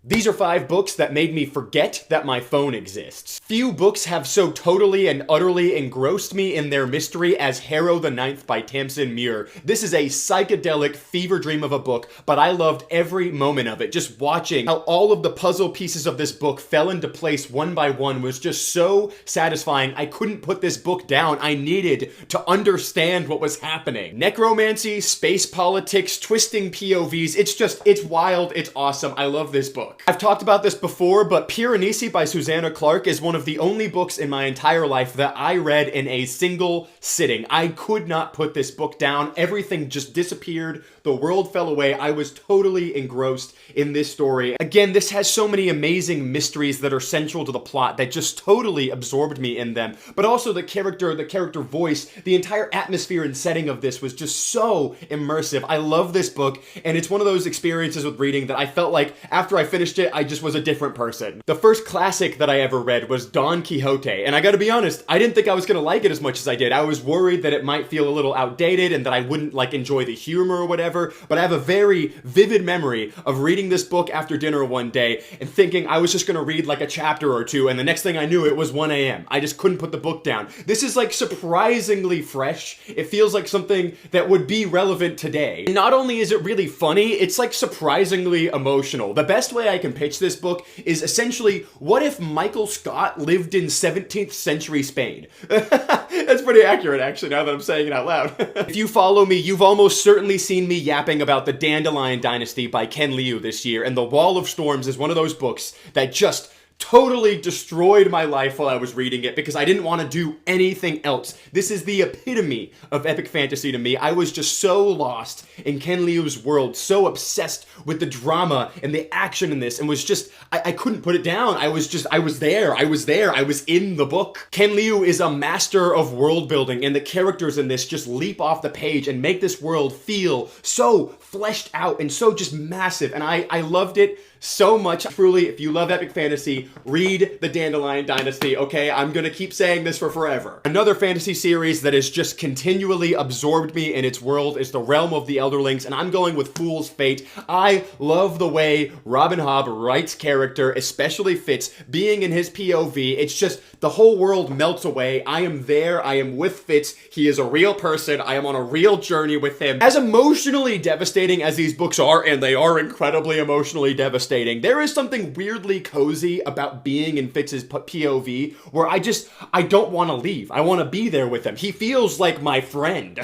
These are 5 books that made me forget that my phone exists. Few books have so totally and utterly engrossed me in their mystery as Harrow the Ninth by Tamsin Muir. This is a psychedelic fever dream of a book, but I loved every moment of it. Just watching how all of the puzzle pieces of this book fell into place one by one was just so satisfying. I couldn't put this book down. I needed to understand what was happening. Necromancy, space politics, twisting POVs. It's wild. It's awesome. I love this book. I've talked about this before, but Piranesi by Susanna Clarke is one of the only books in my entire life that I read in a single sitting. I could not put this book down. Everything just disappeared. The world fell away. I was totally engrossed in this story. Again, this has so many amazing mysteries that are central to the plot that just totally absorbed me in them. But also the character voice, the entire atmosphere and setting of this was just so immersive. I love this book, and it's one of those experiences with reading that I felt like after I finished it, I just was a different person. The first classic that I ever read was Don Quixote, and I gotta be honest, I didn't think I was gonna like it as much as I did. I was worried that it might feel a little outdated and that I wouldn't enjoy the humor or whatever, but I have a very vivid memory of reading this book after dinner one day and thinking I was just gonna read a chapter or two, and the next thing I knew, it was 1 a.m. I just couldn't put the book down. This is surprisingly fresh. It feels like something that would be relevant today. And not only is it really funny, it's surprisingly emotional. The best way I can pitch this book is essentially, what if Michael Scott lived in 17th century Spain? That's pretty accurate, actually, now that I'm saying it out loud. If you follow me, you've almost certainly seen me yapping about the Dandelion Dynasty by Ken Liu this year, and The Wall of Storms is one of those books that just totally destroyed my life while I was reading it because I didn't want to do anything else. This is the epitome of epic fantasy to me. I was just so lost in Ken Liu's world, so obsessed with the drama and the action in this, and was just, I couldn't put it down. I was there. I was in the book. Ken Liu is a master of world building, and the characters in this just leap off the page and make this world feel so fleshed out and so just massive, and I loved it so much. Truly, if you love epic fantasy, read the Dandelion Dynasty, okay? I'm gonna keep saying this for forever. Another fantasy series that has just continually absorbed me in its world is The Realm of the Elderlings, and I'm going with Fool's Fate. I love the way Robin Hobb writes character, especially Fitz, being in his POV. It's just, the whole world melts away. I am there. I am with Fitz. He is a real person. I am on a real journey with him. As emotionally devastating as these books are, and they are incredibly emotionally devastating, there is something weirdly cozy about being in Fitz's POV where I don't want to leave. I want to be there with him. He feels like my friend.